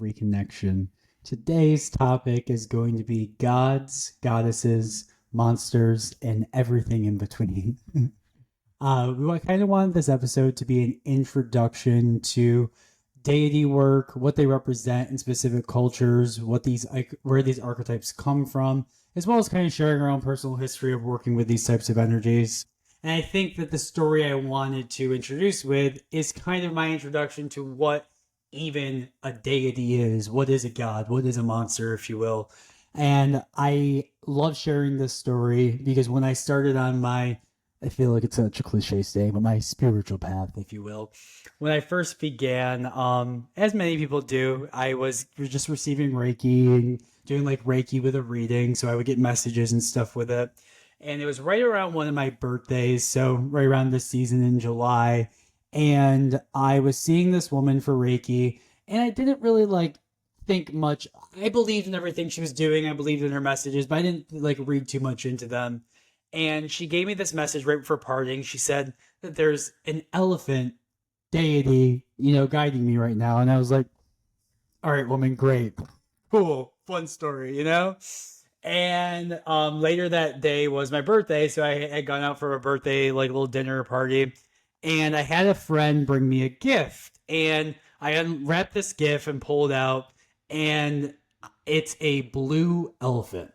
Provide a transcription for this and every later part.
reconnection. Today's topic is going to be gods, goddesses, monsters, and everything in between. We kind of wanted this episode to be an introduction to deity work, what they represent in specific cultures, where these archetypes come from, as well as kind of sharing our own personal history of working with these types of energies. And I think that the story I wanted to introduce with is kind of my introduction to what even a deity is. What is a god? What is a monster, if you will? And I love sharing this story because when I started on my, I feel like it's such a cliche saying, but my spiritual path, if you will, when I first began, as many people do, I was just receiving Reiki and doing like Reiki with a reading. So I would get messages and stuff with it. And it was right around one of my birthdays. So right around this season in July. And I was seeing this woman for Reiki. And I didn't really think much. I believed in everything she was doing. I believed in her messages, but I didn't read too much into them. And she gave me this message right before parting. She said that there's an elephant deity, guiding me right now. And I was like, all right, woman, great. Cool. Fun story. And later that day was my birthday. So I had gone out for a birthday, little dinner party. And I had a friend bring me a gift. And I unwrapped this gift and pulled out. And it's a blue elephant.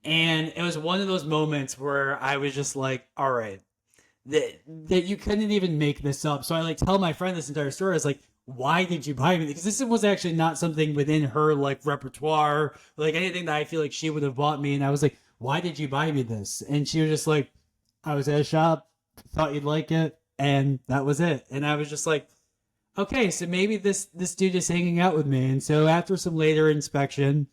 And it was one of those moments where I was just like, all right, that you couldn't even make this up. So I tell my friend this entire story. I was like, why did you buy me? Because this was actually not something within her repertoire, anything that I feel like she would have bought me. And I was like, why did you buy me this? And she was just like, I was at a shop, thought you'd like it, and that was it. And I was just like, okay, so maybe this dude is hanging out with me. And so after some later inspection,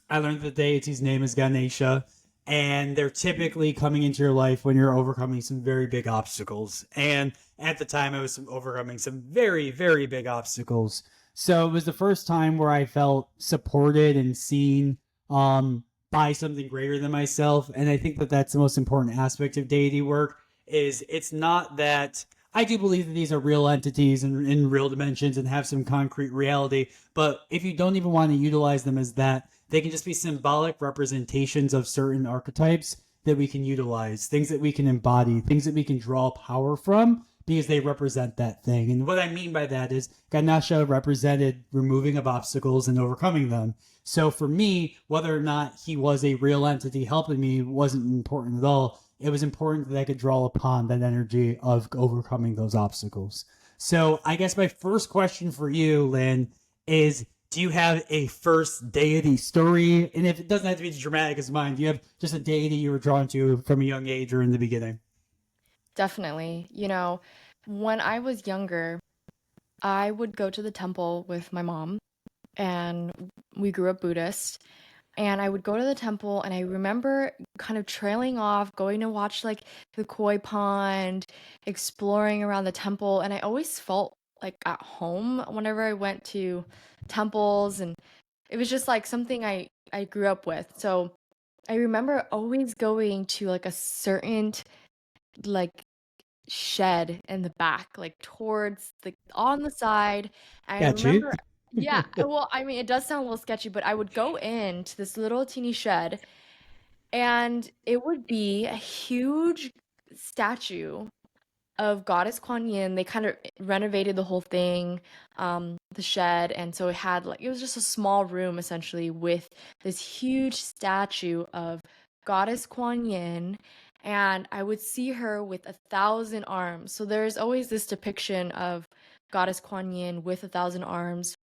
I learned the deity's name is Ganesha, and they're typically coming into your life when you're overcoming some very big obstacles. And at the time, I was overcoming some very, very big obstacles. So it was the first time where I felt supported and seen by something greater than myself. And I think that that's the most important aspect of deity work. Is it's not that I do believe that these are real entities and in real dimensions and have some concrete reality. But if you don't even want to utilize them as that, they can just be symbolic representations of certain archetypes that we can utilize, things that we can embody, things that we can draw power from because they represent that thing. And what I mean by that is Ganesha represented removing of obstacles and overcoming them. So for me, whether or not he was a real entity helping me wasn't important at all. It was important that I could draw upon that energy of overcoming those obstacles. So I guess my first question for you, Lynn, is do you have a first deity story? And if it doesn't have to be as dramatic as mine, do you have just a deity you were drawn to from a young age or in the beginning? Definitely. When I was younger, I would go to the temple with my mom, and we grew up Buddhist. And I would go to the temple, and I remember kind of trailing off, going to watch the koi pond, exploring around the temple. And I always felt like at home whenever I went to temples. And it was just like something I grew up with. So I remember always going to like a certain like shed in the back, like towards the on the side. I Catchy. remember, yeah, well, I mean, it does sound a little sketchy, but I would go into this little teeny shed, and it would be a huge statue of Goddess Kuan Yin. They kind of renovated the whole thing, the shed, and so it was just a small room essentially with this huge statue of Goddess Kuan Yin, and I would see her with 1,000 arms. So there's always this depiction of Goddess Kuan Yin with 1,000 arms.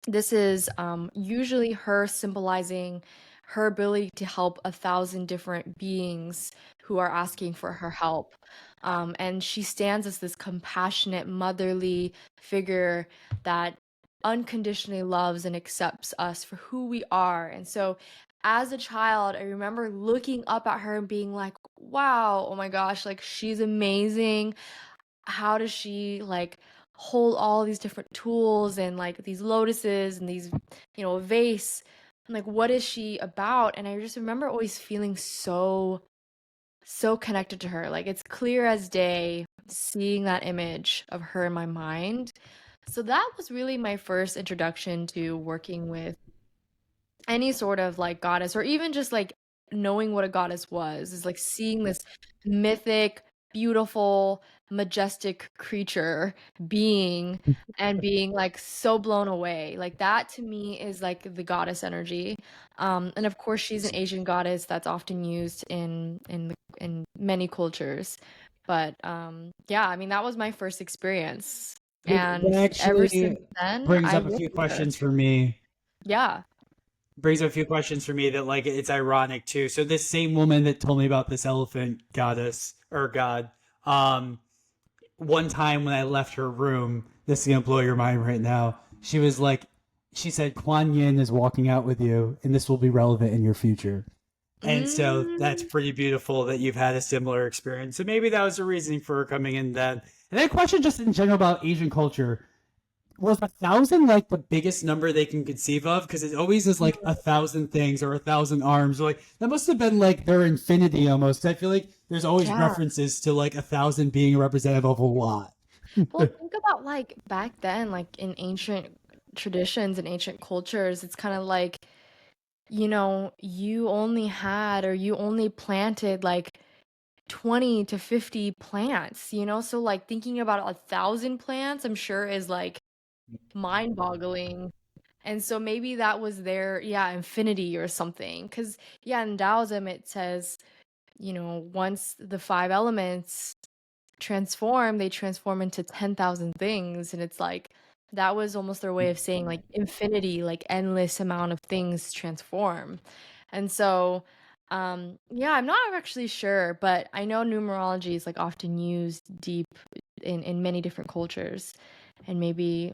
This is usually her symbolizing her ability to help 1,000 different beings who are asking for her help. And she stands as this compassionate, motherly figure that unconditionally loves and accepts us for who we are. And so, as a child, I remember looking up at her and being like, wow, oh my gosh, like she's amazing. How does she hold all these different tools and these lotuses and these vase, and what is she about? And I just remember always feeling so connected to her. Like it's clear as day seeing that image of her in my mind. So that was really my first introduction to working with any sort of like goddess, or even just like knowing what a goddess was, is like seeing this mythic, beautiful, majestic creature being, and being like so blown away. Like that to me is like the goddess energy. And of course she's an Asian goddess that's often used in many cultures. But yeah, I mean that was my first experience. That And ever since actually then brings I up a work few with her. questions for me. Yeah. Brings up a few questions for me that like it's ironic too. So this same woman that told me about this elephant goddess or god, um, one time when I left her room, this is gonna blow your mind right now. She was like, she said Kuan Yin is walking out with you, and this will be relevant in your future. And so that's Mm, pretty beautiful that you've had a similar experience. So maybe that was the reasoning for her coming in then. And then question just in general about Asian culture. Was 1,000 like the biggest number they can conceive of? Because it always is like 1,000 things or 1,000 arms. Or like that must have been like their infinity almost. I feel like there's always yeah. references to like 1,000 being a representative of a lot. Well, think about like back then, like in ancient traditions and ancient cultures, it's kind of like, you only had or you only planted like 20 to 50 plants, So like thinking about 1,000 plants, I'm sure is like mind-boggling. And so maybe that was their, yeah, infinity or something. Because, yeah, in Taoism it says, once the five elements transform, they transform into 10,000 things. And it's like, that was almost their way of saying like infinity, like endless amount of things transform. And so, yeah, I'm not actually sure, but I know numerology is like often used deep in many different cultures. And maybe,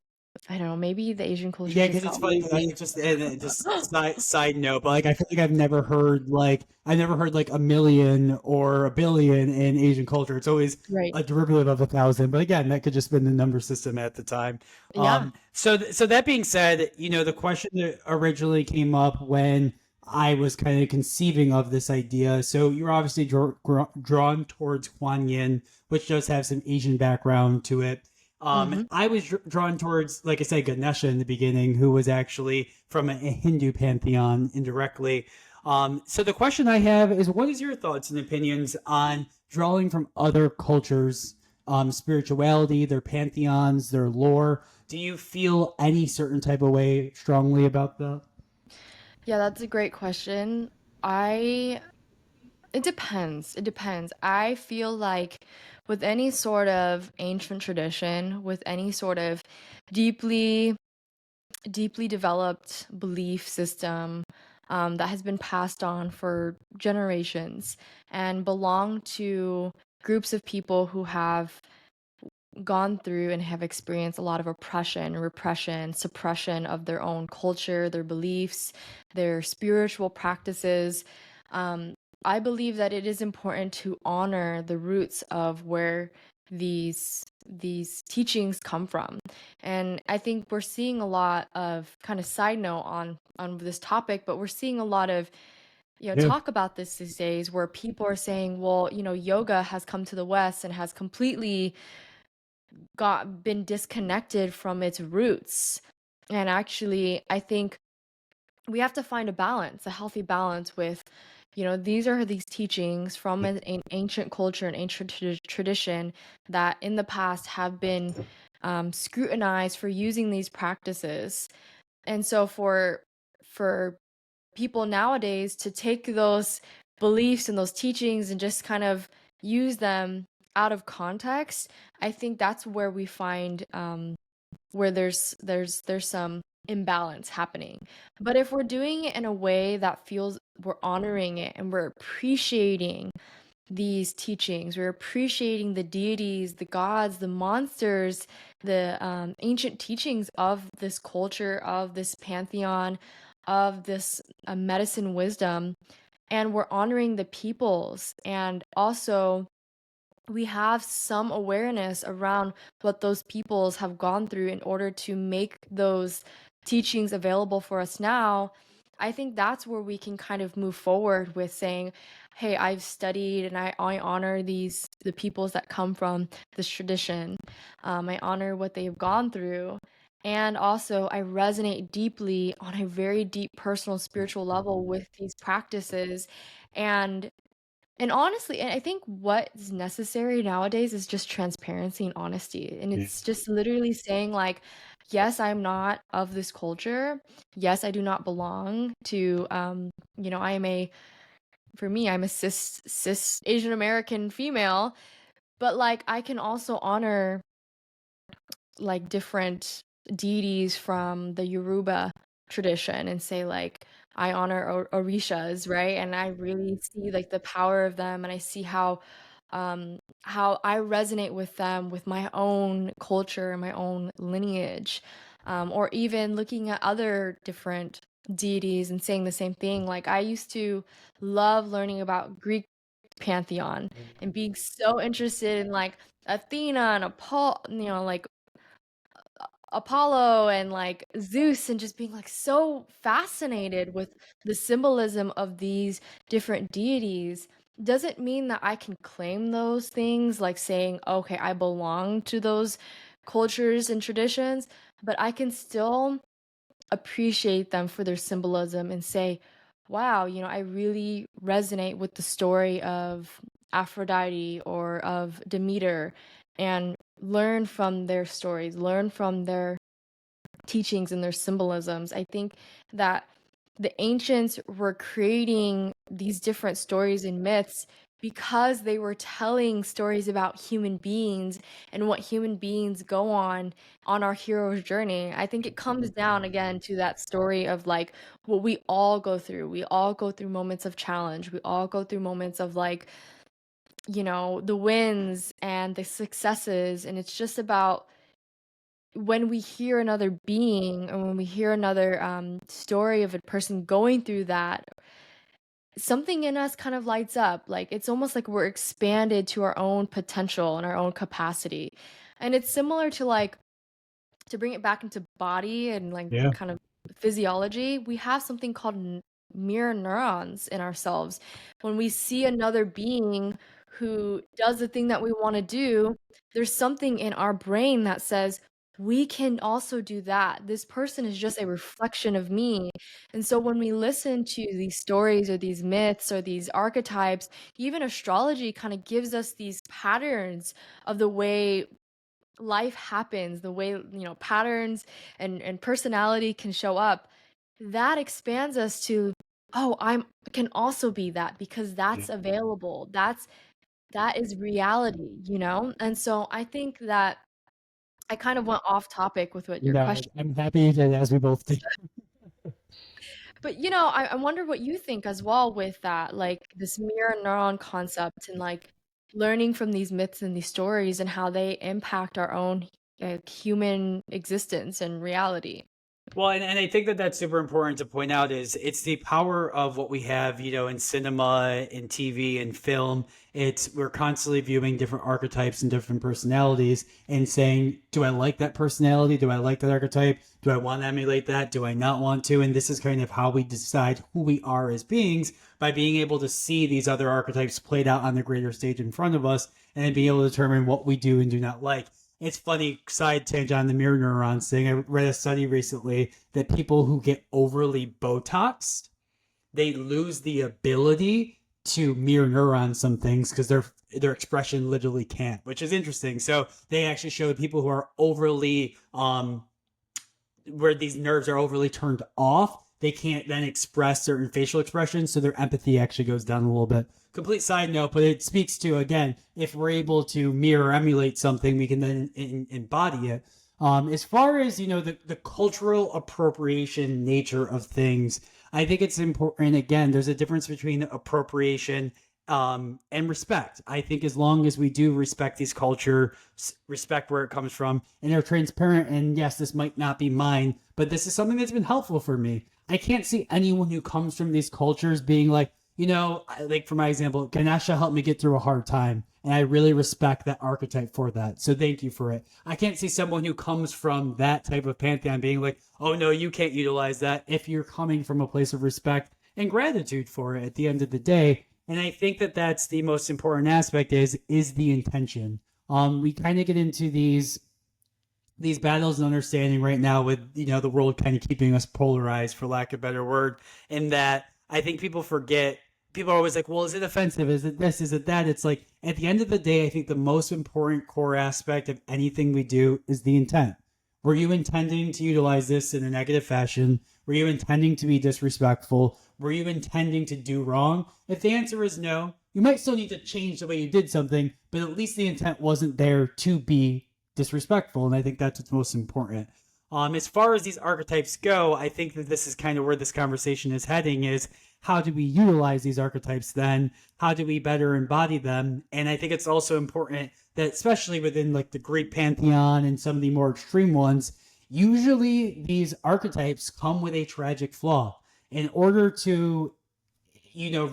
I don't know, maybe the Asian culture Yeah, just because it's got funny. 'Cause lazy. Just side note, but like I feel like I've never heard like a million or a billion in Asian culture. It's always Right. a derivative of 1,000. But again, that could just been the number system at the time. Yeah. So that being said, the question that originally came up when I was kind of conceiving of this idea. So you're obviously drawn towards Kuan Yin, which does have some Asian background to it. Hmm. I was drawn towards, like I said, Ganesha in the beginning, who was actually from a Hindu pantheon indirectly. So the question I have is, what is your thoughts and opinions on drawing from other cultures, spirituality, their pantheons, their lore? Do you feel any certain type of way strongly about that? Yeah, that's a great question. I It depends. It depends. I feel like with any sort of ancient tradition, with any sort of deeply, deeply developed belief system, that has been passed on for generations and belong to groups of people who have gone through and have experienced a lot of oppression, repression, suppression of their own culture, their beliefs, their spiritual practices. Um, I believe that it is important to honor the roots of where these teachings come from. And I think we're seeing a lot of kind of side note on this topic, but we're seeing a lot of Yeah. talk about this these days where people are saying, well, yoga has come to the West and has completely got been disconnected from its roots. And actually, I think we have to find a balance, a healthy balance with, these are these teachings from an ancient culture and ancient tradition that in the past have been scrutinized for using these practices. And so for people nowadays to take those beliefs and those teachings and just kind of use them out of context, I think that's where we find where there's some imbalance happening. But if we're doing it in a way that feels we're honoring it and we're appreciating these teachings, we're appreciating the deities, the gods, the monsters, the ancient teachings of this culture, of this pantheon, of this medicine wisdom, and we're honoring the peoples, and also we have some awareness around what those peoples have gone through in order to make those teachings available for us now. I think that's where we can kind of move forward with saying, hey, I've studied and I honor the peoples that come from this tradition. I honor what they've gone through. And also, I resonate deeply on a very deep personal spiritual level with these practices. And and honestly, and I think what's necessary nowadays is just transparency and honesty. And Yeah. it's just literally saying, like, yes, I'm not of this culture. Yes, I do not belong to, I am for me, I'm a cis Asian American female, but like, I can also honor like different deities from the Yoruba tradition and say like I honor Orishas, right? And I really see like the power of them, and I see how I resonate with them with my own culture and my own lineage. Or even looking at other different deities and saying the same thing. Like I used to love learning about Greek pantheon and being so interested in like Athena and like Apollo and like Zeus, and just being like so fascinated with the symbolism of these different deities doesn't mean that I can claim those things, like saying, okay, I belong to those cultures and traditions, but I can still appreciate them for their symbolism and say, wow, I really resonate with the story of Aphrodite or of Demeter, and learn from their stories, learn from their teachings and their symbolisms. I think that the ancients were creating these different stories and myths because they were telling stories about human beings and what human beings go on our hero's journey. I think it comes down again to that story of like what we all go through. We all go through moments of challenge. We all go through moments of like, the wins and the successes, and it's just about when we hear another being, or when we hear another story of a person going through that, something in us kind of lights up. Like it's almost like we're expanded to our own potential and our own capacity. And it's similar to like, to bring it back into body and like Yeah. kind of physiology, we have something called mirror neurons in ourselves. When we see another being who does the thing that we want to do, there's something in our brain that says, we can also do that. This person is just a reflection of me. And so when we listen to these stories or these myths or these archetypes, even astrology kind of gives us these patterns of the way life happens, the way, patterns and personality can show up. That expands us to, oh, I'm can also be that, because Yeah. that's available. That is reality. And so I think that I kind of went off topic with what your No, question. I'm happy that as we both did. But I wonder what you think as well with that, like this mirror neuron concept, and like learning from these myths and these stories and how they impact our own human existence and reality. Well, and I think that that's super important to point out is it's the power of what we have, in cinema, in TV, and film. It's we're constantly viewing different archetypes and different personalities and saying, do I like that personality? Do I like that archetype? Do I want to emulate that? Do I not want to? And this is kind of how we decide who we are as beings by being able to see these other archetypes played out on the greater stage in front of us and then being able to determine what we do and do not like. It's funny, side tangent on the mirror neurons thing. I read a study recently that people who get overly Botoxed, they lose the ability to mirror neuron some things because their expression literally can't, which is interesting. So they actually showed people who are overly where these nerves are overly turned off, they can't then express certain facial expressions, so their empathy actually goes down a little bit. Complete side note, but it speaks to, again, if we're able to mirror emulate something, we can then embody it. As far as the cultural appropriation nature of things, I think it's important. Again, there's a difference between appropriation and respect. I think as long as we do respect these culture, respect where it comes from, and are transparent, and yes, this might not be mine, but this is something that's been helpful for me. I can't see anyone who comes from these cultures being like, like for my example, Ganesha helped me get through a hard time, and I really respect that archetype for that. So thank you for it. I can't see someone who comes from that type of pantheon being like, "Oh no, you can't utilize that." If you're coming from a place of respect and gratitude for it at the end of the day, and I think that that's the most important aspect is the intention. We kind of get into these battles and understanding right now with the world kind of keeping us polarized, for lack of a better word, in that I think people forget. People are always like, well, is it offensive, is it this, is it that? It's like at the end of the day, I think the most important core aspect of anything we do is the intent. Were you intending to utilize this in a negative fashion? Were you intending to be disrespectful? Were you intending to do wrong? If the answer is no, you might still need to change the way you did something, but at least the intent wasn't there to be disrespectful, and I think that's what's most important. As far as these archetypes go, I think that this is kind of where this conversation is heading: is how do we utilize these archetypes then? How do we better embody them? And I think it's also important that, especially within like the Greek pantheon and some of the more extreme ones, usually these archetypes come with a tragic flaw. In order to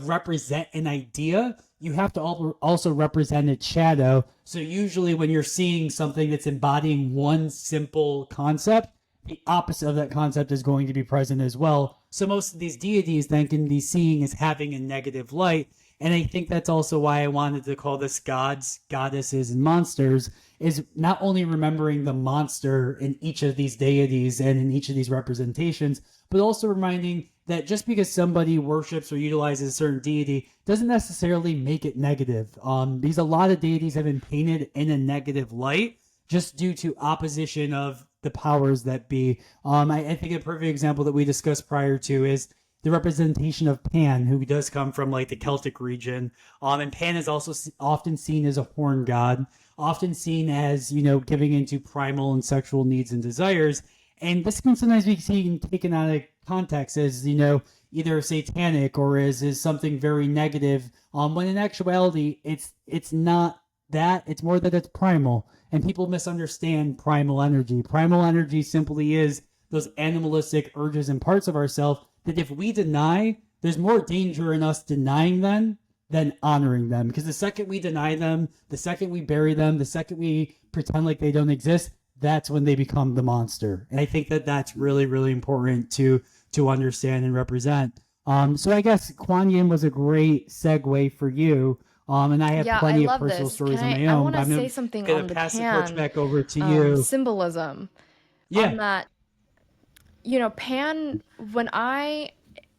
represent an idea, you have to also represent its shadow. So usually when you're seeing something that's embodying one simple concept, the opposite of that concept is going to be present as well. So most of these deities then can be seen as having a negative light. And I think that's also why I wanted to call this gods, goddesses, and monsters, is not only remembering the monster in each of these deities and in each of these representations, but also reminding that just because somebody worships or utilizes a certain deity doesn't necessarily make it negative. These a lot of deities have been painted in a negative light just due to opposition of the powers that be. I think a perfect example that we discussed prior to is the representation of Pan, who does come from like the Celtic region. And Pan is also often seen as a horn god, often seen as giving into primal and sexual needs and desires. And this can sometimes be seen taken out of context as either satanic or as something very negative. When in actuality, it's not that. It's more that it's primal, and people misunderstand primal energy. Primal energy simply is those animalistic urges and parts of ourselves that if we deny, there's more danger in us denying them than honoring them. Because the second we deny them, the second we bury them, the second we pretend like they don't exist, that's when they become the monster. And I think that that's really, really important to understand and represent. So I guess Kuan Yin was a great segue for you. And I have Yeah, I plenty of love personal this. Can stories of I my I own, want but to I'm say gonna, something gonna on the pass the torch pan back over to you. symbolism Yeah. on that. Pan, when I've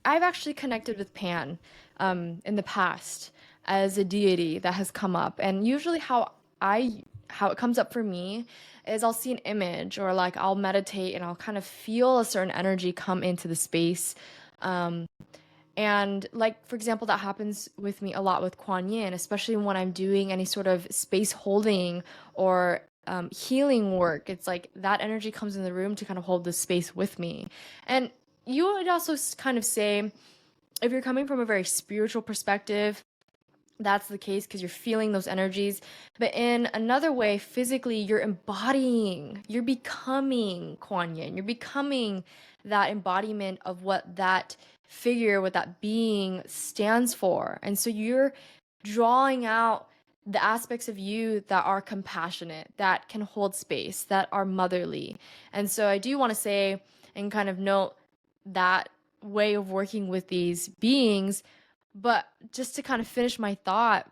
actually connected with Pan in the past as a deity that has come up. And usually how it comes up for me is I'll see an image, or like I'll meditate and I'll kind of feel a certain energy come into the space. Um, and like, for example, that happens with me a lot with Kuan Yin, especially when I'm doing any sort of space holding or healing work. It's like that energy comes in the room to kind of hold the space with me. And you would also kind of say, if you're coming from a very spiritual perspective, that's the case because you're feeling those energies. But in another way, physically, you're embodying, you're becoming Kuan Yin. You're becoming that embodiment of what that figure, what that being stands for. And so you're drawing out the aspects of you that are compassionate, that can hold space, that are motherly. And so I do want to say and kind of note that way of working with these beings. But just to kind of finish my thought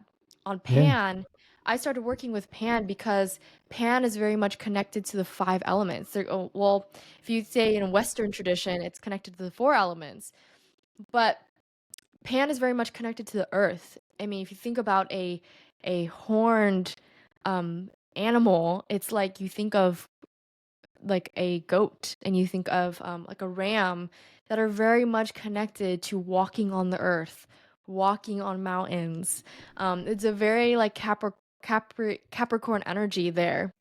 on Yeah. Pan, I started working with Pan because Pan is very much connected to the five elements. Well, if you say in Western tradition, it's connected to the four elements, but Pan is very much connected to the earth. I mean, if you think about a horned animal, it's like you think of like a goat and you think of like a ram, that are very much connected to walking on the earth, walking on mountains. It's a very like Capricorn energy there.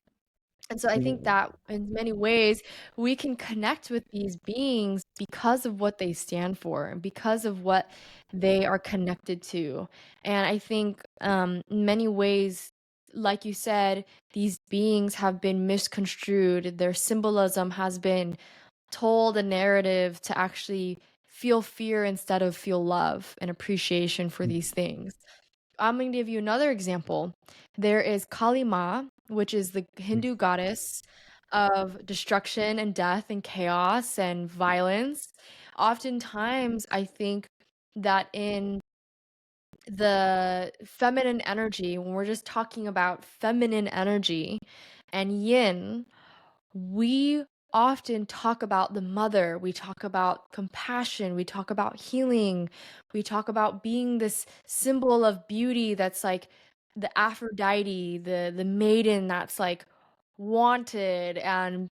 And so I think that in many ways we can connect with these beings because of what they stand for and because of what they are connected to. And I think in many ways, like you said, these beings have been misconstrued. Their symbolism has been told a narrative to actually feel fear instead of feel love and appreciation for these things. I'm going to give you another example. There is Kali Ma, which is the Hindu goddess of destruction and death and chaos and violence. Oftentimes, I think that in the feminine energy, when we're just talking about feminine energy and yin, we often talk about the mother, we talk about compassion, we talk about healing, we talk about being this symbol of beauty that's like the Aphrodite, the maiden that's like wanted and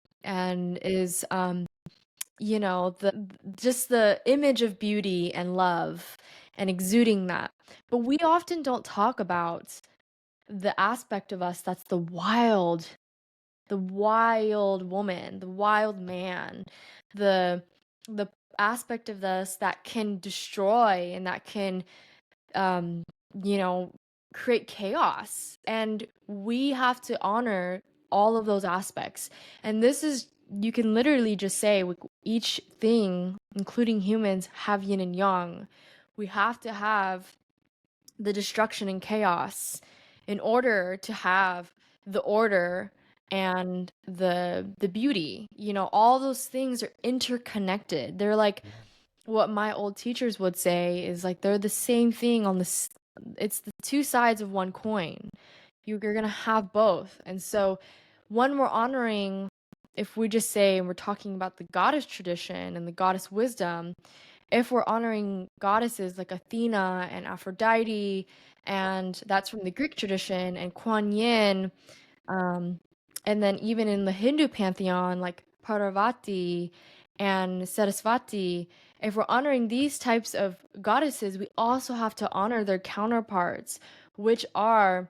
is the just the image of beauty and love and exuding that. But we often don't talk about the aspect of us that's the wild woman, the wild man, the the aspect of this that can destroy and that can um you know create chaos. And we have to honor all of those aspects. And this is, you can literally just say with each thing, including humans, have yin and yang. We have to have the destruction and chaos in order to have the order and the beauty. All those things are interconnected. They're like what my old teachers would say is like they're the same thing on this, it's the two sides of one coin. You're gonna have both. And so when we're honoring, if we just say and we're talking about the goddess tradition and the goddess wisdom, if we're honoring goddesses like Athena and Aphrodite, and that's from the Greek tradition, and Kuan Yin, um, and then even in the Hindu pantheon, like Parvati and Sarasvati, if we're honoring these types of goddesses, we also have to honor their counterparts, which are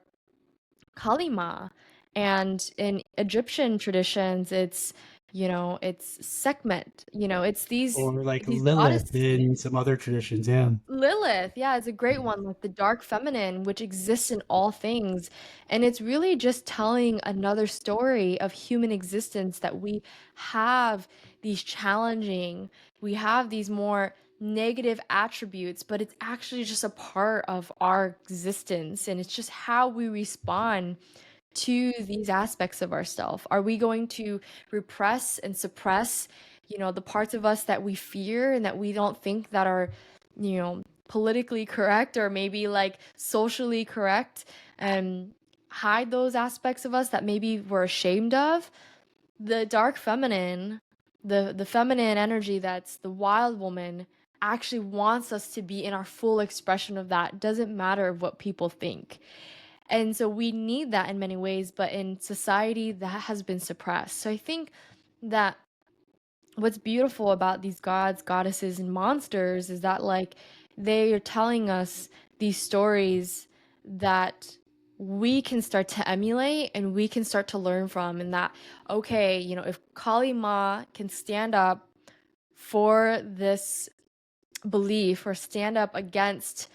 Kali Ma. And in Egyptian traditions, it's Sekhmet. It's these Or like these Lilith goddesses. in some other traditions. Yeah. Lilith, yeah, it's a great one, like the dark feminine, which exists in all things. And it's really just telling another story of human existence that we have these challenging, we have these more negative attributes, but it's actually just a part of our existence. And it's just how we respond to these aspects of ourselves. Are we going to repress and suppress, the parts of us that we fear and that we don't think that are, politically correct or maybe like socially correct, and hide those aspects of us that maybe we're ashamed of? The dark feminine, the feminine energy that's the wild woman actually wants us to be in our full expression of that. It doesn't matter what people think. And so we need that in many ways, but in society that has been suppressed. So I think that what's beautiful about these gods, goddesses, and monsters is that like they are telling us these stories that we can start to emulate and we can start to learn from. And that, okay, if Kali Ma can stand up for this belief or stand up against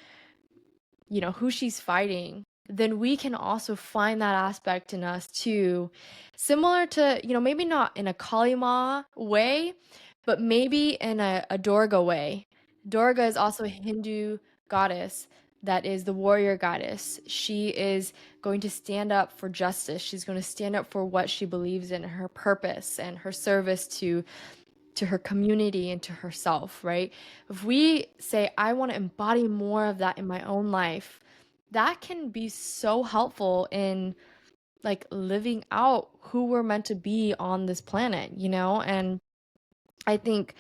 who she's fighting, then we can also find that aspect in us too. Similar to, maybe not in a Kalima way, but maybe in a Durga way. Durga is also a Hindu goddess that is the warrior goddess. She is going to stand up for justice. She's going to stand up for what she believes in, her purpose and her service to her community and to herself, right? If we say, I want to embody more of that in my own life, that can be so helpful in like living out who we're meant to be on this planet. And I think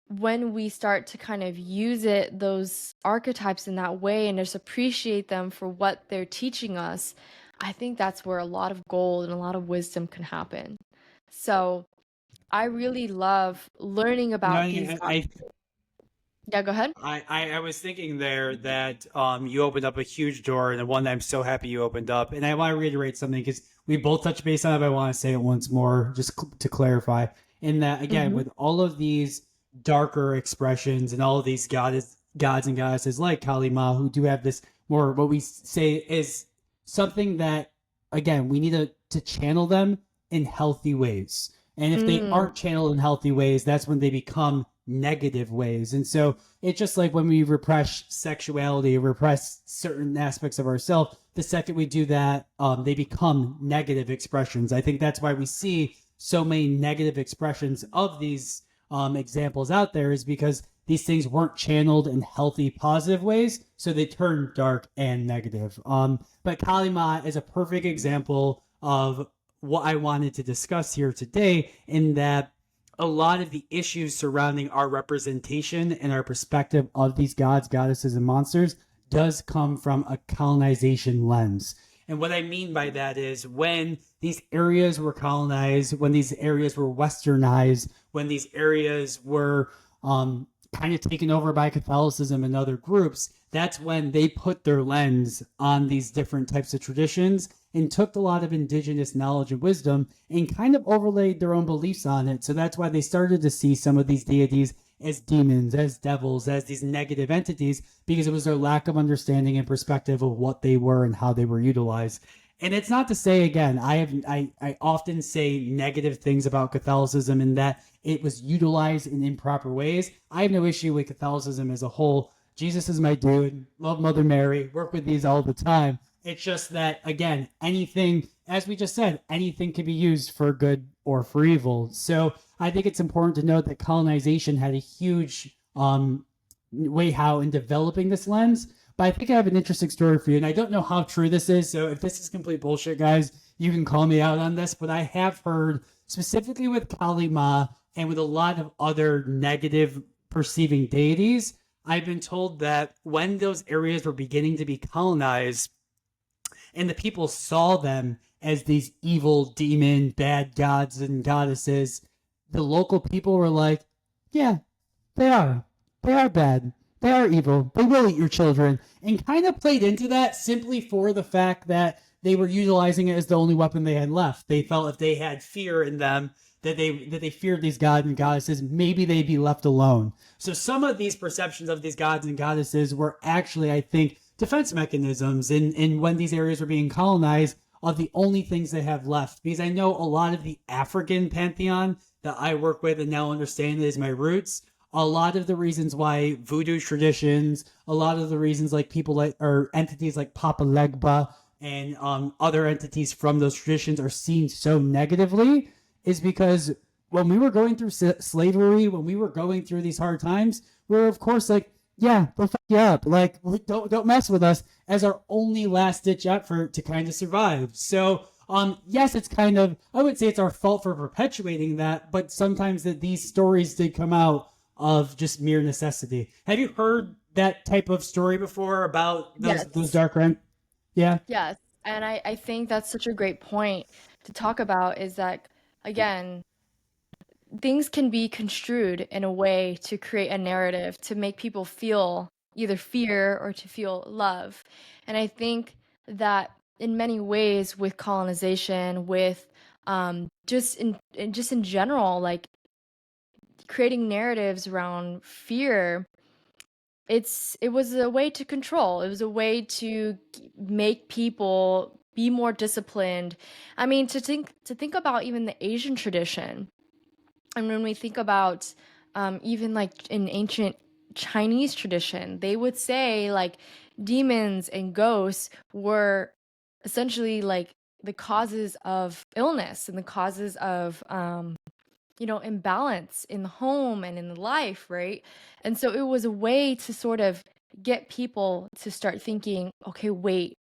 when we start to kind of use those archetypes in that way and just appreciate them for what they're teaching us, I think that's where a lot of gold and a lot of wisdom can happen. So I really love learning No, about these. Yeah, go ahead. I was thinking there that you opened up a huge door and one that I'm so happy you opened up. And I want to reiterate something because we both touched base on it, but I want to say it once more just to clarify. In that, again, Mm-hmm. with all of these darker expressions and all of these gods and goddesses like Kali Ma who do have this more, what we say is something that, again, we need to channel them in healthy ways. And if they Mm, aren't channeled in healthy ways, that's when they become negative ways. And so it's just like when we repress sexuality, repress certain aspects of ourselves, the second we do that, they become negative expressions. I think that's why we see so many negative expressions of these examples out there, is because these things weren't channeled in healthy, positive ways, so they turn dark and negative. But Kalima is a perfect example of what I wanted to discuss here today, in that a lot of the issues surrounding our representation and our perspective of these gods, goddesses, and monsters does come from a colonization lens. And what I mean by that is, when these areas were colonized, when these areas were westernized, when these areas were kind of taken over by Catholicism and other groups, that's when they put their lens on these different types of traditions and took a lot of indigenous knowledge and wisdom and kind of overlaid their own beliefs on it. So that's why they started to see some of these deities as demons, as devils, as these negative entities, because it was their lack of understanding and perspective of what they were and how they were utilized. And it's not to say, again, I often say negative things about Catholicism in that it was utilized in improper ways. I have no issue with Catholicism as a whole. Jesus is my dude. Love Mother Mary. Work with these all the time. It's just that, again, anything, as we just said, anything can be used for good or for evil. So I think it's important to note that colonization had a huge way how in developing this lens. But I think I have an interesting story for you, and I don't know how true this is. So if this is complete bullshit, guys, you can call me out on this. But I have heard, specifically with Kali Ma and with a lot of other negative perceiving deities, I've been told that when those areas were beginning to be colonized, and the people saw them as these evil demon bad gods and goddesses, the local people were like, yeah, they are. They are bad. They are evil. They will eat your children. And kind of played into that simply for the fact that they were utilizing it as the only weapon they had left. They felt if they had fear in them, that they feared these gods and goddesses, maybe they'd be left alone. So some of these perceptions of these gods and goddesses were actually, I think, defense mechanisms in when these areas were being colonized, of the only things they have left. Because I know a lot of the African pantheon that I work with and now understand is my roots, a lot of the reasons why voodoo traditions, a lot of the reasons like people like, or entities like Papa Legba and other entities from those traditions are seen so negatively, is because when we were going through slavery, when we were going through these hard times, we're of course like, yeah, they'll fuck you up. Like, don't mess with us, as our only last ditch effort to kind of survive. So, yes, it's kind of, I would say it's our fault for perpetuating that, but sometimes that these stories did come out of just mere necessity. Have you heard that type of story before about those Yes. dark rent? Yeah. Yes. And I think that's such a great point to talk about, is that, again, things can be construed in a way to create a narrative to make people feel either fear or to feel love. And I think that in many ways, with colonization, with just in general, like creating narratives around fear, it was a way to control. It was a way to make people be more disciplined. I mean, to think about even the Asian tradition, and when we think about even like in ancient Chinese tradition, they would say like demons and ghosts were essentially like the causes of illness and the causes of imbalance in the home and in the life, right? And so it was a way to sort of get people to start thinking, okay, wait,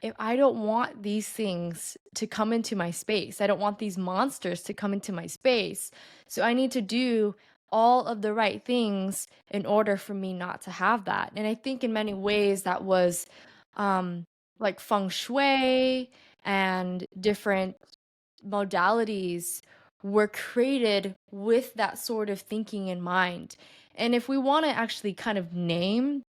if I don't want these things to come into my space, I don't want these monsters to come into my space. So I need to do all of the right things in order for me not to have that. And I think in many ways that was like feng shui and different modalities were created with that sort of thinking in mind. And if we want to actually kind of name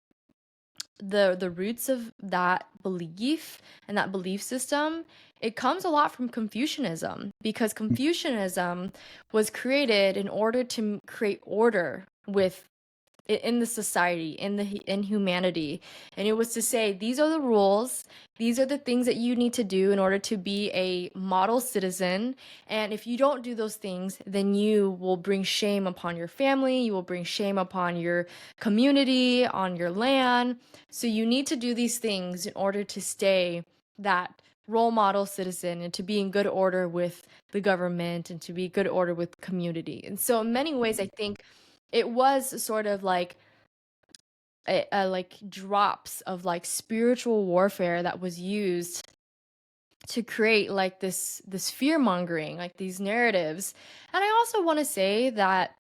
the roots of that belief and that belief system, it comes a lot from Confucianism, because Confucianism was created in order to create order with in the society, in humanity. And it was to say, these are the rules, these are the things that you need to do in order to be a model citizen. And if you don't do those things, then you will bring shame upon your family, you will bring shame upon your community, on your land. So you need to do these things in order to stay that role model citizen and to be in good order with the government and to be good order with community. And so in many ways, I think it was sort of like like drops of like spiritual warfare that was used to create like this fear mongering, like these narratives. And I also want to say that,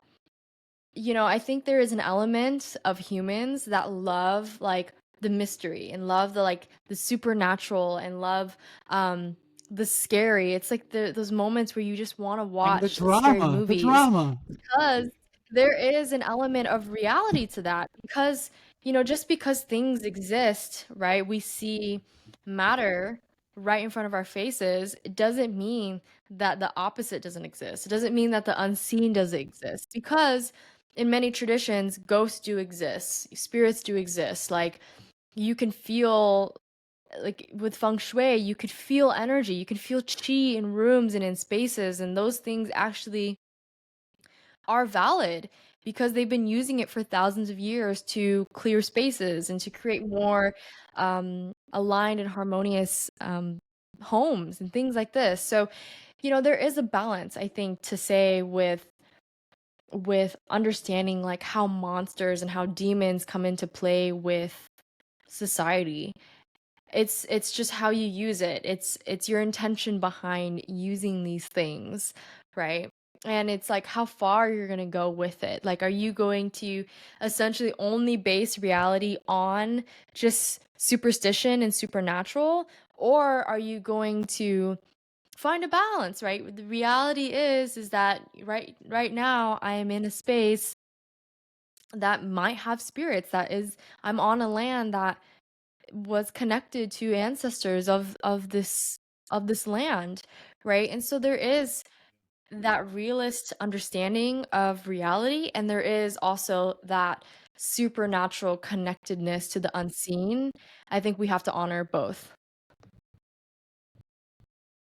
you know, I think there is an element of humans that love like the mystery and love the like the supernatural and love the scary. It's like those moments where you just want to And watch scary the movies drama. because there is an element of reality to that. Because, you know, just because things exist, right? We see matter right in front of our faces, it doesn't mean that the opposite doesn't exist. It doesn't mean that the unseen doesn't exist. Because in many traditions, ghosts do exist, spirits do exist. Like you can feel, like with feng shui, you could feel energy, you can feel chi in rooms and in spaces, and those things actually are valid because they've been using it for thousands of years to clear spaces and to create more aligned and harmonious homes and things like this. So, you know, there is a balance, I think, to say with understanding like how monsters and how demons come into play with society. It's just how you use it. It's your intention behind using these things, right? And it's like how far you're going to go with it. Like, are you going to essentially only base reality on just superstition and supernatural, or are you going to find a balance, right? The reality is that right now I am in a space that might have spirits, that is, I'm on a land that was connected to ancestors of this land, right? And so there is that realist understanding of reality, and there is also that supernatural connectedness to the unseen. I think we have to honor both.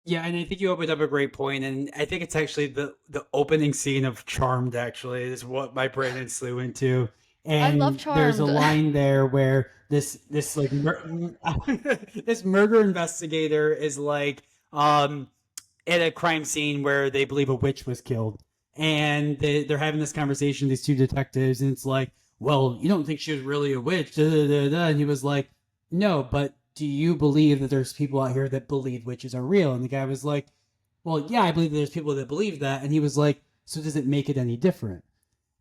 Yeah, and I think you opened up a great point, and I think it's actually the opening scene of Charmed. Actually, is what my brain flew into. I love And there's a Charmed. line there where this like this murder investigator is like at a crime scene where they believe a witch was killed, and they're having this conversation, these two detectives, and it's like, well, you don't think she was really a witch, da, da, da, da. And he was like, no, but do you believe that there's people out here that believe witches are real? And the guy was like, well, yeah, I believe that there's people that believe that. And he was like, so does it make it any different?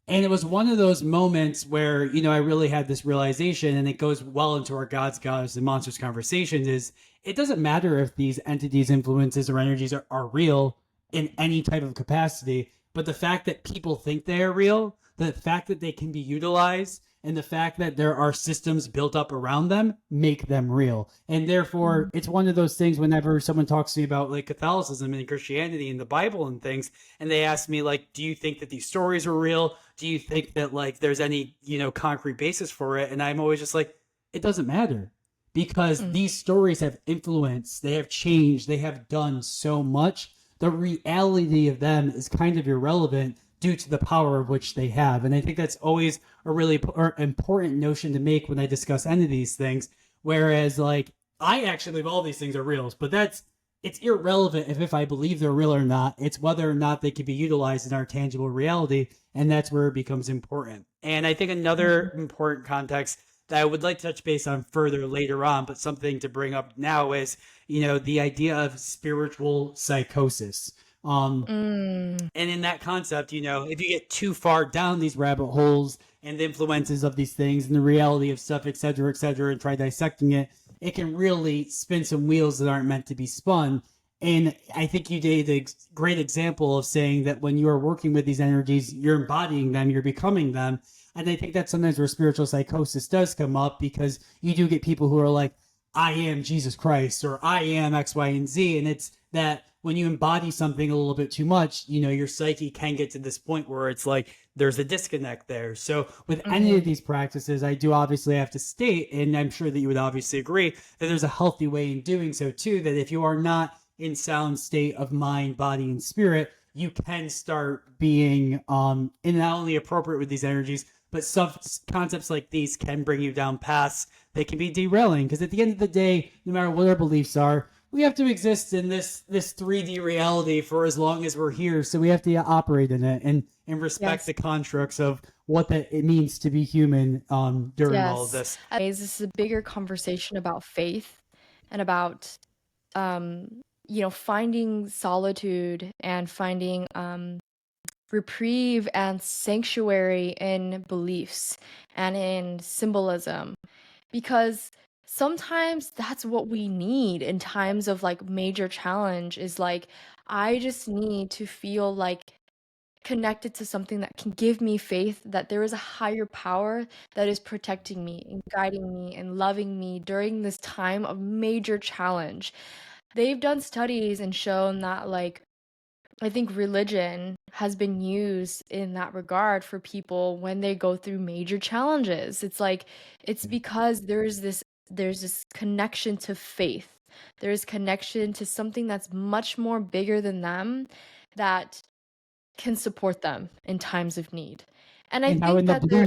And it was one of those moments where, you know, I really had this realization, and it goes well into our gods, gods, and monsters conversations, is it doesn't matter if these entities, influences, or energies are real in any type of capacity, but the fact that people think they are real, the fact that they can be utilized, and the fact that there are systems built up around them make them real. And therefore, Mhm. it's one of those things whenever someone talks to me about like Catholicism and Christianity and the Bible and things, and they ask me like, do you think that these stories are real? Do you think that like there's any, you know, concrete basis for it? And I'm always just like, it doesn't matter, because Mm. these stories have influence, they have changed, they have done so much. The reality of them is kind of irrelevant due to the power of which they have. And I think that's always a really important notion to make when I discuss any of these things. Whereas, like, I actually believe all these things are real, but that's it's irrelevant if I believe they're real or not. It's whether or not they can be utilized in our tangible reality, and that's where it becomes important. And I think another Mhm. important context that I would like to touch base on further later on, but something to bring up now is, you know, the idea of spiritual psychosis. Mm. And in that concept, you know, if you get too far down these rabbit holes and the influences of these things and the reality of stuff, et cetera, and try dissecting it, it can really spin some wheels that aren't meant to be spun. And I think you gave a great example of saying that when you are working with these energies, you're embodying them, you're becoming them. And I think that's sometimes where spiritual psychosis does come up, because you do get people who are like, I am Jesus Christ, or I am X, Y, and Z. And it's that when you embody something a little bit too much, you know, your psyche can get to this point where it's like there's a disconnect there. So with any of Mhm. these practices, I do obviously have to state, and I'm sure that you would obviously agree, that there's a healthy way in doing so too, that if you are not in sound state of mind, body, and spirit, you can start being not only appropriate with these energies, but some concepts like these can bring you down paths that can be derailing. Because at the end of the day, no matter what our beliefs are, we have to exist in this 3D reality for as long as we're here. So we have to operate in it and respect Yes. the constructs of what that it means to be human during all of Yes. this. This is a bigger conversation about faith and about um, finding solitude and finding reprieve and sanctuary in beliefs and in symbolism. Because sometimes that's what we need in times of like major challenge is like, I just need to feel like connected to something that can give me faith that there is a higher power that is protecting me and guiding me and loving me during this time of major challenge. They've done studies and shown that like I think religion has been used in that regard for people when they go through major challenges. It's like it's because there's this connection to faith. There's connection to something that's much more bigger than them that can support them in times of need. And I And how think in that there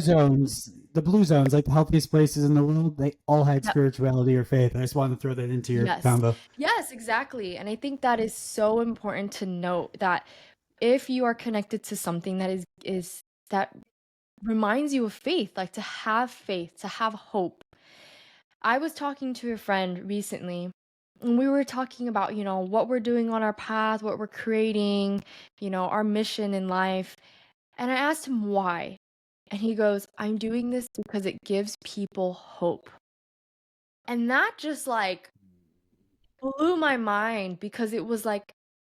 the blue zones, like the healthiest places in the world, they all had yeah, spirituality or faith. I just wanted to throw that into your yes. combo. Yes, exactly. And I think that is so important to note that if you are connected to something that is that reminds you of faith, like to have faith, to have hope. I was talking to a friend recently, and we were talking about, what we're doing on our path, what we're creating, our mission in life. And I asked him why. And he goes, I'm doing this because it gives people hope. And that just like blew my mind because it was like,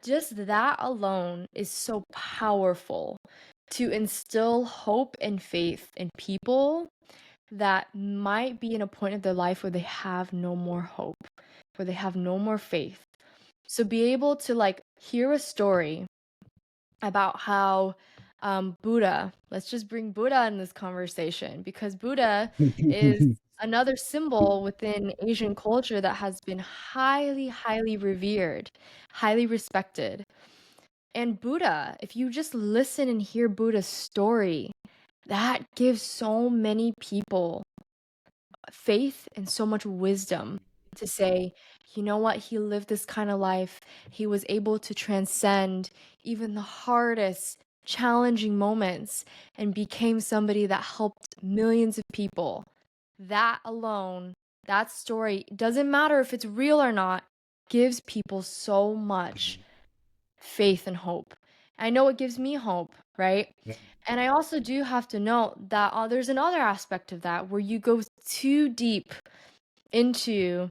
just that alone is so powerful to instill hope and faith in people that might be in a point of their life where they have no more hope, where they have no more faith. So be able to like hear a story about how Buddha, let's just bring Buddha in this conversation because Buddha is another symbol within Asian culture that has been highly, highly revered, highly respected. And Buddha, if you just listen and hear Buddha's story, that gives so many people faith and so much wisdom to say, you know what, he lived this kind of life. He was able to transcend even the hardest, challenging moments and became somebody that helped millions of people. That alone, that story, doesn't matter if it's real or not, gives people so much faith and hope. I know it gives me hope, right? And I also do have to note that there's another aspect of that where you go too deep into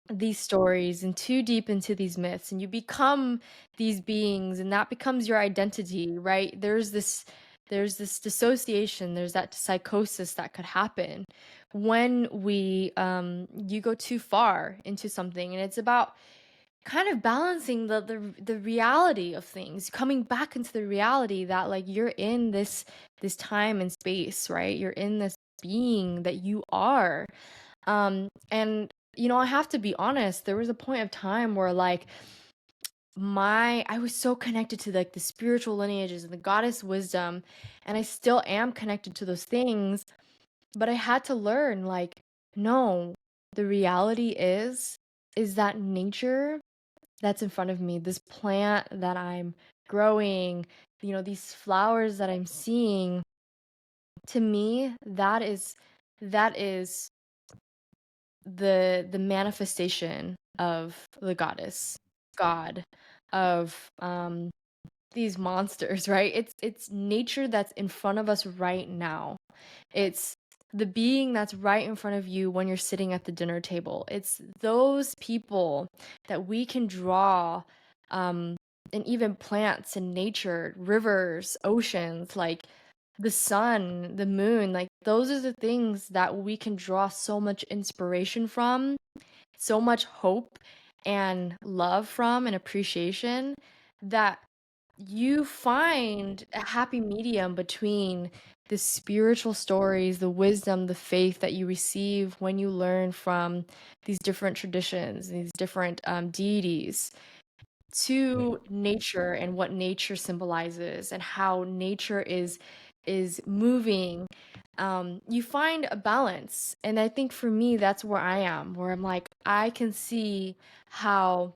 these stories and too deep into these myths and you become these beings and that becomes your identity, right? There's this dissociation, there's that psychosis that could happen when we you go too far into something, and it's about kind of balancing the reality of things, coming back into the reality that like you're in this time and space, right? You're in this being that you are. And I have to be honest, there was a point of time where like I was so connected to like the spiritual lineages and the goddess wisdom, and I still am connected to those things, but I had to learn like no, the reality is that nature that's in front of me, this plant that I'm growing, these flowers that I'm seeing, to me, that is the manifestation of the goddess, God, of these monsters, right? It's nature that's in front of us right now. It's the being that's right in front of you when you're sitting at the dinner table. It's those people that we can draw, um, and even plants and nature, rivers, oceans, like the sun, the moon, like those are the things that we can draw so much inspiration from, so much hope and love from, and appreciation that you find a happy medium between the spiritual stories, the wisdom, the faith that you receive when you learn from these different traditions, these different deities, to nature and what nature symbolizes and how nature is moving. You find a balance, and I think for me that's where I am, where I'm like I can see how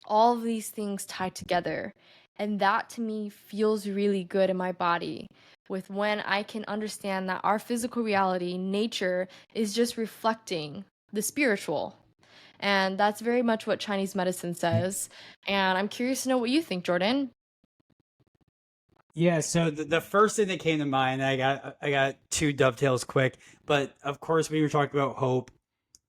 all of these things tie together, and that to me feels really good in my body, with when I can understand that our physical reality, nature, is just reflecting the spiritual. And that's very much what Chinese medicine says. And I'm curious to know what you think, Jordan. Yeah, so the first thing that came to mind, I got two dovetails quick, but of course when you were talking about hope,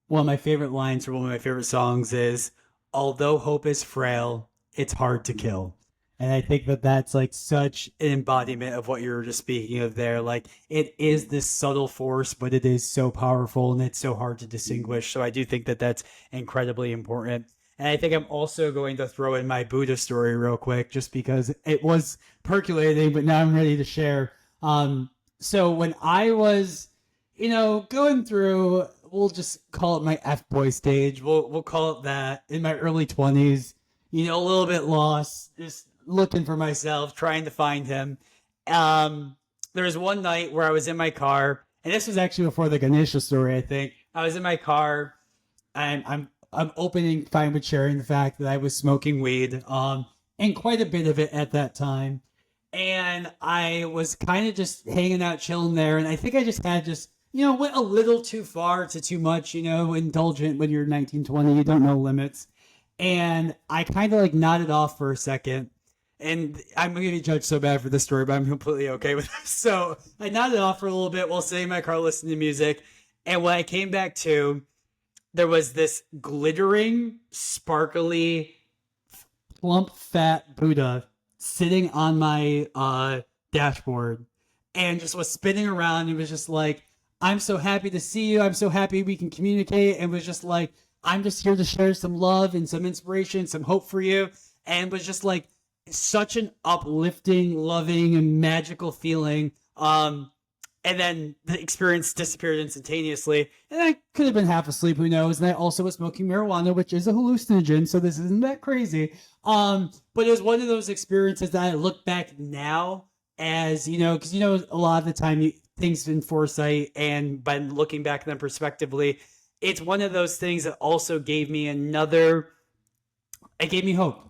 one of my favorite lines from one of my favorite songs is, "Although hope is frail, it's hard to kill." And I think that that's like such an embodiment of what you were just speaking of there. Like it is this subtle force, but it is so powerful and it's so hard to distinguish. So I do think that that's incredibly important. And I think I'm also going to throw in my Buddha story real quick, just because it was percolating, but now I'm ready to share. So when I was, going through, we'll just call it my F boy stage. We'll call it that, in my early 20s. A little bit lost, just looking for myself, trying to find him. There was one night where I was in my car, and this was actually before the Ganesha story. I think I was in my car, and I'm opening fine with sharing the fact that I was smoking weed, and quite a bit of it at that time. And I was kind of just hanging out, chilling there, and I think I just went a little too far to too much, indulgent when you're 19, 20, you don't know limits. And I kind of like nodded off for a second. And I'm going to be judged so bad for this story, but I'm completely okay with this. So I nodded off for a little bit while sitting in my car listening to music. And when I came back to, there was this glittering, sparkly, plump, fat Buddha sitting on my dashboard and just was spinning around. It was just like, "I'm so happy to see you. I'm so happy we can communicate." And was just like, "I'm just here to share some love and some inspiration, some hope for you." And was just like such an uplifting, loving, and magical feeling. And then the experience disappeared instantaneously. And I could have been half asleep, who knows? And I also was smoking marijuana, which is a hallucinogen, so this isn't that crazy. But it was one of those experiences that I look back now as, because a lot of the time things in foresight, and by looking back at them prospectively, it's one of those things that also gave me it gave me hope.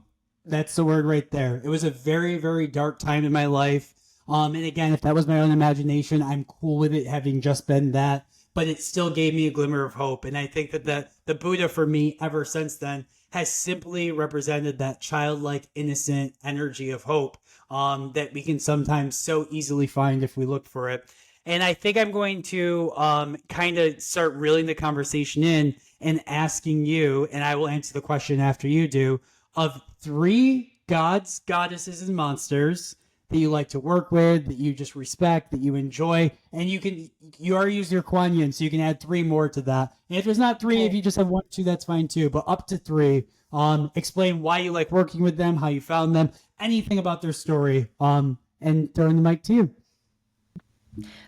That's the word right there. It was a very, very dark time in my life. And again, if that was my own imagination, I'm cool with it having just been that. But it still gave me a glimmer of hope. And I think that the Buddha for me ever since then has simply represented that childlike, innocent energy of hope, that we can sometimes so easily find if we look for it. And I think I'm going to kind of start reeling the conversation in and asking you, and I will answer the question after you do, of three gods, goddesses, and monsters that you like to work with, that you just respect, that you enjoy, and you already use your Kuan Yin, so you can add three more to that. And if there's not three, if Okay. you just have one, two, that's fine too. But up to three. Explain why you like working with them, how you found them, anything about their story. And throwing the mic to you.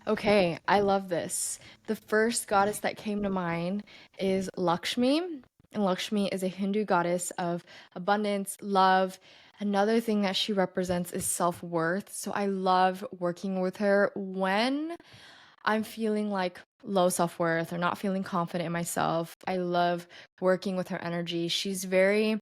Okay, I love this. The first goddess that came to mind is Lakshmi. And Lakshmi is a Hindu goddess of abundance, love. Another thing that she represents is self-worth. So I love working with her when I'm feeling like low self-worth or not feeling confident in myself. I love working with her energy. She's very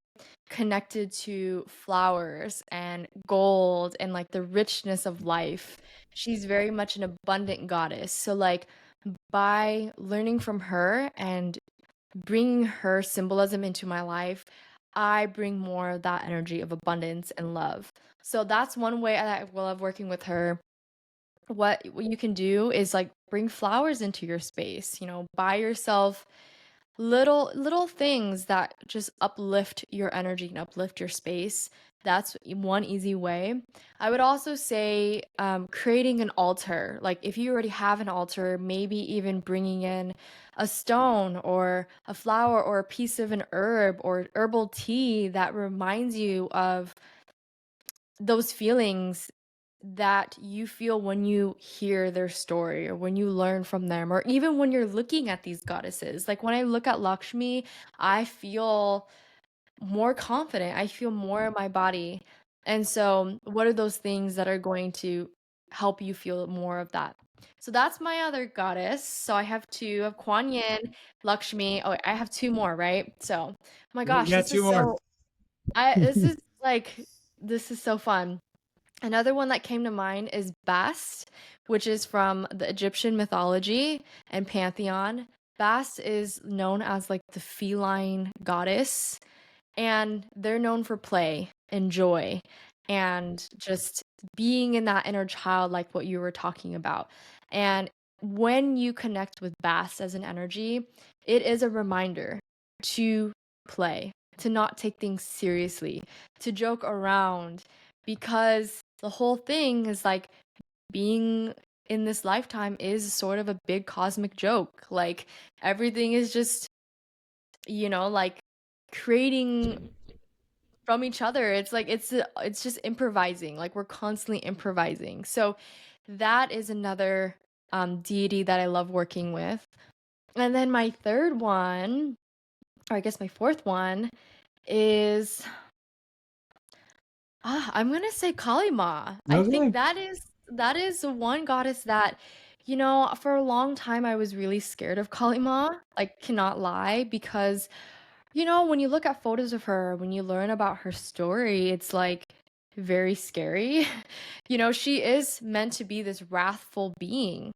connected to flowers and gold and like the richness of life. She's very much an abundant goddess. So like by learning from her and bringing her symbolism into my life, I bring more of that energy of abundance and love. So that's one way that I love working with her. What you can do is like bring flowers into your space, buy yourself little things that just uplift your energy and uplift your space. That's one easy way. I would also say creating an altar. Like if you already have an altar, maybe even bringing in a stone or a flower or a piece of an herb or herbal tea that reminds you of those feelings that you feel when you hear their story or when you learn from them or even when you're looking at these goddesses. Like when I look at Lakshmi, I feel more confident. I feel more in my body. And so, what are those things that are going to help you feel more of that? So that's my other goddess. So I have two of Kuan Yin, Lakshmi. Oh, I have two more, right? So, oh my You gosh, got two more. this is like this is so fun. Another one that came to mind is Bast, which is from the Egyptian mythology and pantheon. Bast is known as like the feline goddess, and they're known for play and joy and just being in that inner child, like what you were talking about. And when you connect with Bast as an energy, it is a reminder to play, to not take things seriously, to joke around, because the whole thing is like being in this lifetime is sort of a big cosmic joke. Like everything is just, like creating from each other. It's like it's just improvising. Like we're constantly improvising. So that is another deity that I love working with. And then my third one, or I guess my fourth one, is I'm gonna say Kali Ma. I think Okay. that is the one goddess that, for a long time I was really scared of Kali Ma. Like cannot lie, because when you look at photos of her, when you learn about her story, it's like very scary. She is meant to be this wrathful being.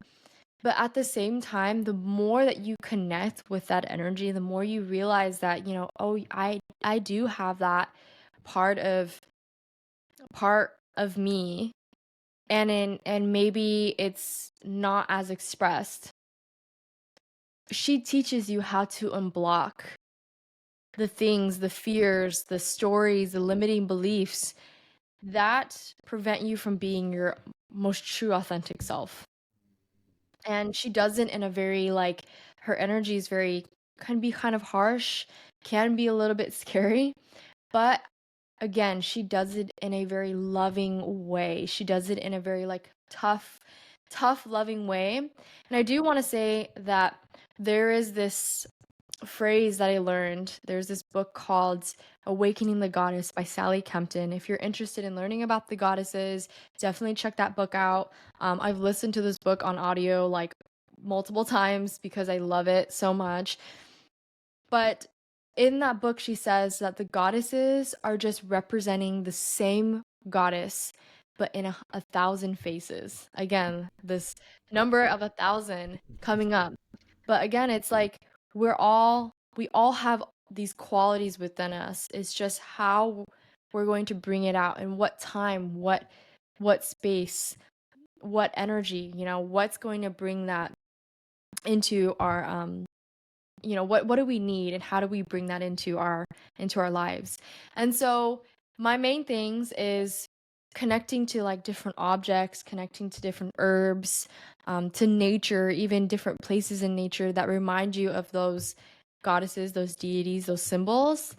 But at the same time, the more that you connect with that energy, the more you realize that, oh, I do have that part of part of me, and maybe it's not as expressed. She teaches you how to unblock the things, the fears, the stories, the limiting beliefs that prevent you from being your most true, authentic self. And she does it in a very, like, her energy is very, can be kind of harsh, can be a little bit scary, but again, she does it in a very loving way. She does it in a very, like, tough, loving way. And I do want to say that there is this phrase that I learned. There's this book called Awakening the Goddess by Sally Kempton. If you're interested in learning about the goddesses, definitely check that book out. I've listened to this book on audio like multiple times because I love it so much. But in that book, she says that the goddesses are just representing the same goddess, but in a thousand faces. Again, this number of 1,000 coming up. But again, it's like we all have these qualities within us. It's just how we're going to bring it out and what time, what space, what energy, what's going to bring that into our what do we need and how do we bring that into our lives. And so my main things is connecting to like different objects, connecting to different herbs, to nature, even different places in nature that remind you of those goddesses, those deities, those symbols.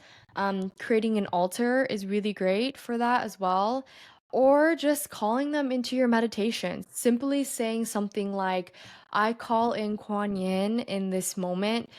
Creating an altar is really great for that as well, or just calling them into your meditation, simply saying something like, I call in Kuan Yin in this moment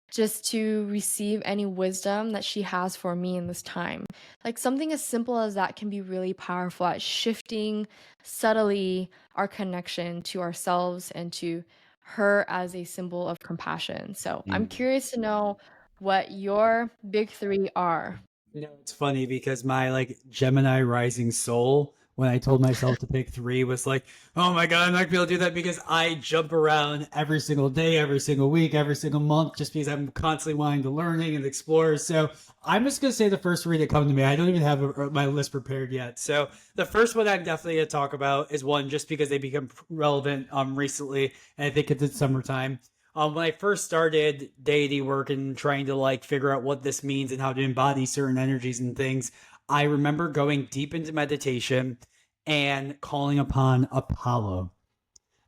just to receive any wisdom that she has for me in this time. Like something as simple as that can be really powerful at shifting subtly our connection to ourselves and to her as a symbol of compassion. So I'm curious to know what your big three are. It's funny because my like Gemini rising soul, when I told myself to pick three, was like, oh my God, I'm not gonna be able to do that because I jump around every single day, every single week, every single month, just because I'm constantly wanting to learning and explore. So I'm just gonna say the first three that come to me. I don't even have my list prepared yet. So the first one I'm definitely gonna talk about is one just because they become relevant recently, and I think it's in summertime. When I first started deity work and trying to like figure out what this means and how to embody certain energies and things, I remember going deep into meditation and calling upon Apollo.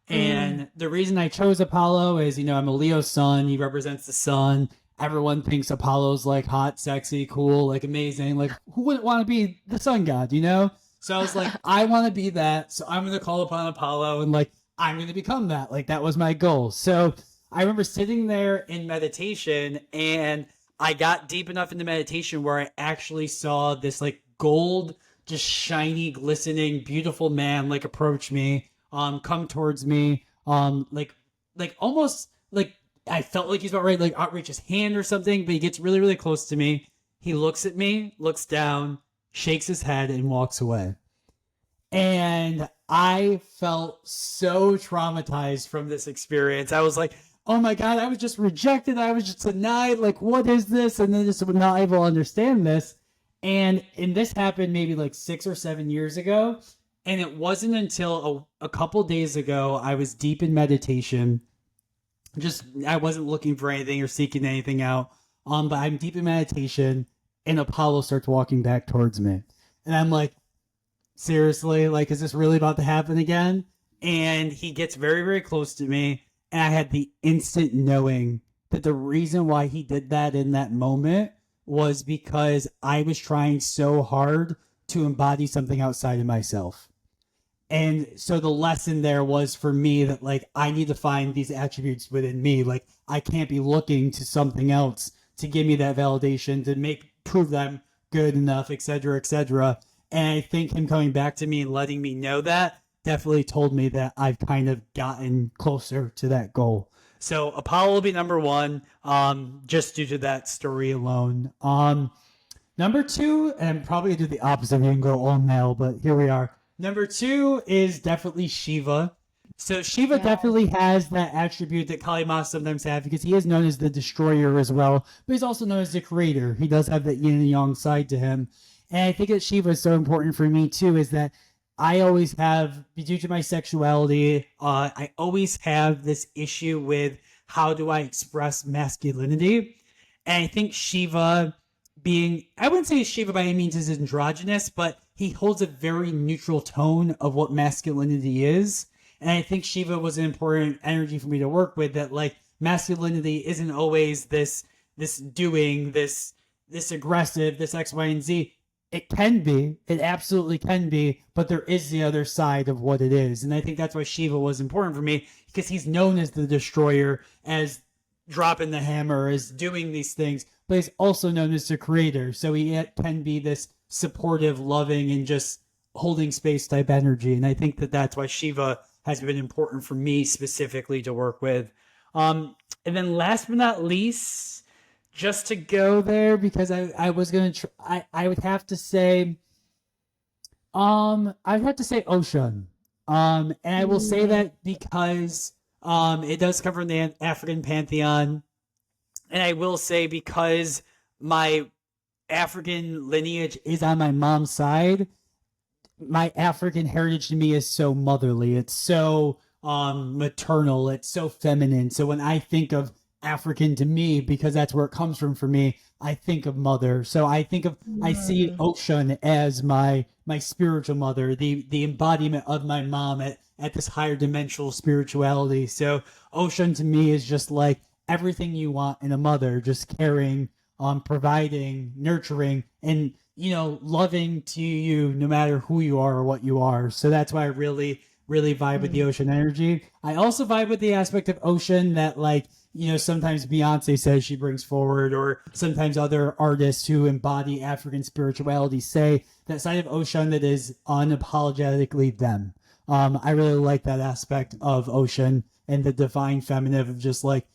Mm, And the reason I chose Apollo is, I'm a Leo sun. He represents the sun. Everyone thinks Apollo's like hot, sexy, cool, like amazing. Like, who wouldn't want to be the sun god, So I was like, I want to be that. So I'm going to call upon Apollo and like, I'm going to become that. Like, that was my goal. So I remember sitting there in meditation and I got deep enough into meditation where I actually saw this like gold, just shiny, glistening, beautiful man like approach me, come towards me, like almost like I felt like he's about ready to like outreach his hand or something, but he gets really, really close to me. He looks at me, looks down, shakes his head, and walks away. And I felt so traumatized from this experience. I was like, oh my God, I was just rejected. I was just denied. Like, what is this? And then just not able to understand this. And this happened maybe like 6 or 7 years ago. And it wasn't until a couple days ago, I was deep in meditation. Just, I wasn't looking for anything or seeking anything out. But I'm deep in meditation, and Apollo starts walking back towards me. And I'm like, seriously, like, is this really about to happen again? And he gets very, very close to me, and I had the instant knowing that the reason why he did that in that moment was because I was trying so hard to embody something outside of myself. And so the lesson there was for me that like I need to find these attributes within me. Like I can't be looking to something else to give me that validation to make prove that I'm good enough, etc., etc. And I think him coming back to me and letting me know that definitely told me that I've kind of gotten closer to that goal. So Apollo will be number one, just due to that story alone. Number two, and I'm probably gonna do the opposite and go all male, but here we are. Number two is definitely Shiva. So Shiva Yeah. definitely has that attribute that Kali Ma sometimes have because he is known as the destroyer as well, but he's also known as the creator. He does have that yin and yang side to him. And I think that Shiva is so important for me too, is that I always have, due to my sexuality, I always have this issue with how do I express masculinity. And I think Shiva being, I wouldn't say Shiva by any means is androgynous, but he holds a very neutral tone of what masculinity is. And I think Shiva was an important energy for me to work with, that like masculinity isn't always this doing, this aggressive, this X, Y, and Z. It can be, it absolutely can be, but there is the other side of what it is. And I think that's why Shiva was important for me, because he's known as the destroyer, as dropping the hammer, as doing these things, but he's also known as the creator. So he can be this supportive, loving, and just holding space type energy. And I think that that's why Shiva has been important for me specifically to work with. And then last but not least, just to go there, because I was going to, I would have to say, I'd have to say ocean. And I will say Mm, that because, it does come from the African pantheon. And I will say because my African lineage is on my mom's side, my African heritage to me is so motherly. It's so maternal. It's so feminine. So when I think of African to me, because that's where it comes from for me, I think of mother. So I see mm, Ocean as my spiritual mother, the embodiment of my mom at this higher dimensional spirituality. So Ocean to me is just like everything you want in a mother, just caring, providing, nurturing, and loving to you no matter who you are or what you are. So that's why I really, really vibe with the mm, ocean energy. I also vibe with the aspect of ocean that, like, sometimes Beyonce says she brings forward, or sometimes other artists who embody African spirituality say that side of ocean that is unapologetically them. I really like that aspect of ocean and the divine feminine of just like,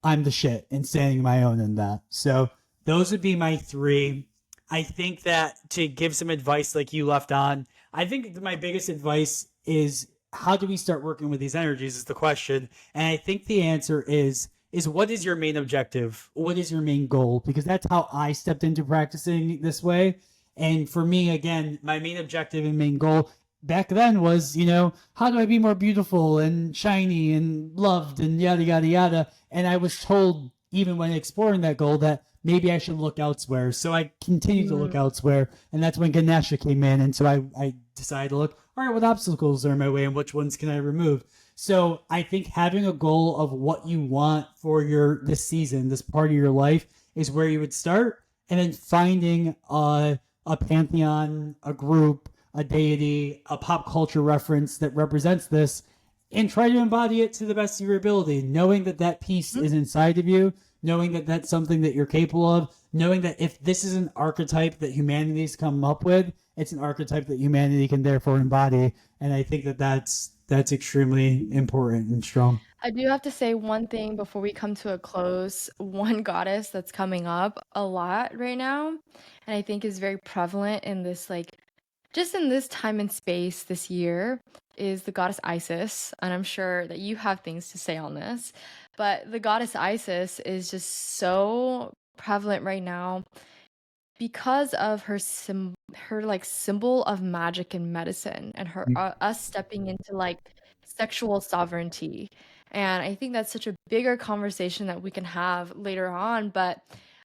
I'm the shit and standing my own in that. So those would be my three. I think that to give some advice like you left on, I think my biggest advice is how do we start working with these energies is the question. And I think the answer is what is your main objective? What is your main goal? Because that's how I stepped into practicing this way. And for me, again, my main objective and main goal back then was, how do I be more beautiful and shiny and loved and yada, yada, yada. And I was told, even when exploring that goal, that maybe I should look elsewhere. So I continued to look mm, elsewhere. And that's when Ganesha came in. And so I decided to look, all right, what obstacles are in my way and which ones can I remove? So I think having a goal of what you want for this season, this part of your life, is where you would start. And then finding a pantheon, a group, a deity, a pop culture reference that represents this, and try to embody it to the best of your ability, knowing that that piece is inside of you, knowing that that's something that you're capable of, knowing that if this is an archetype that humanity's come up with, it's an archetype that humanity can therefore embody. And I think that that's extremely important and strong. I do have to say one thing before we come to a close. One goddess that's coming up a lot right now, and I think is very prevalent in this, like, just in this time and space this year, is the goddess Isis. And I'm sure that you have things to say on this, but the goddess Isis is just so prevalent right now because of her like symbol of magic and medicine, and her us stepping into like sexual sovereignty. And I think that's such a bigger conversation that we can have later on, but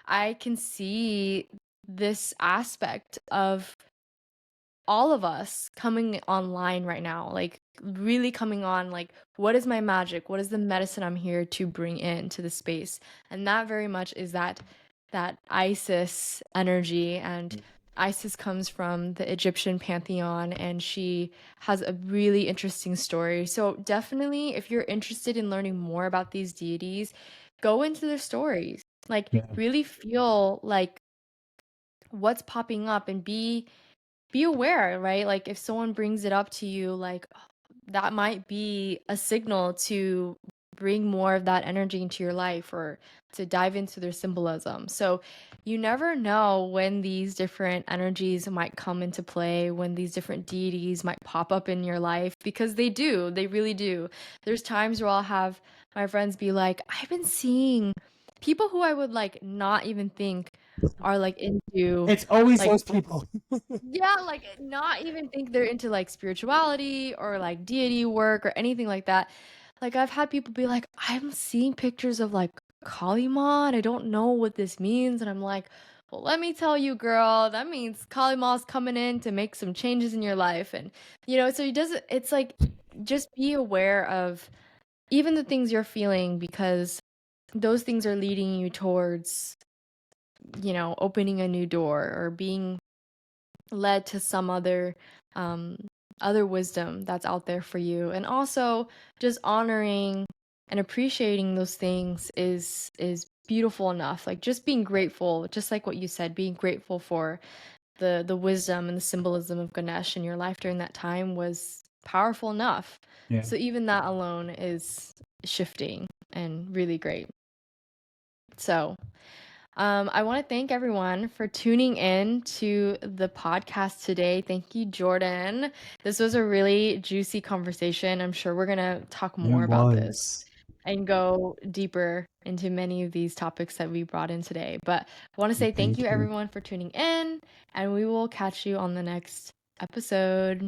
I can see this aspect of all of us coming online right now, like really coming on, like, what is my magic, what is the medicine I'm here to bring into the space. And that very much is that Isis energy. And Isis comes from the Egyptian pantheon, and she has a really interesting story. So definitely, if you're interested in learning more about these deities, go into their stories, like Yeah. really feel like what's popping up, and be aware, right? Like if someone brings it up to you, like that might be a signal to bring more of that energy into your life, or to dive into their symbolism. So you never know when these different energies might come into play, when these different deities might pop up in your life, because they do, they really do. There's times where I'll have my friends be like, I've been seeing people who I would like not even think are like into It's always like those people. yeah, like not even think they're into like spirituality or like deity work or anything like that. Like I've had people be like, I'm seeing pictures of like Kali Ma and I don't know what this means. And I'm like, well, let me tell you, girl, that means Kali Ma's coming in to make some changes in your life. And so it doesn't, it's like just be aware of even the things you're feeling, because those things are leading you towards, opening a new door or being led to some um other wisdom that's out there for you. And also just honoring and appreciating those things is beautiful enough. Like just being grateful, just like what you said, being grateful for the wisdom and the symbolism of Ganesh in your life during that time was powerful enough. Yeah. So even that alone is shifting and really great. So I want to thank everyone for tuning in to the podcast today. Thank you, Jordan. This was a really juicy conversation. I'm sure we're going to talk It more about this was. and go deeper into many of these topics that we brought in today. But I want to say thank Thank you, you. everyone, for tuning in, and we will catch you on the next episode.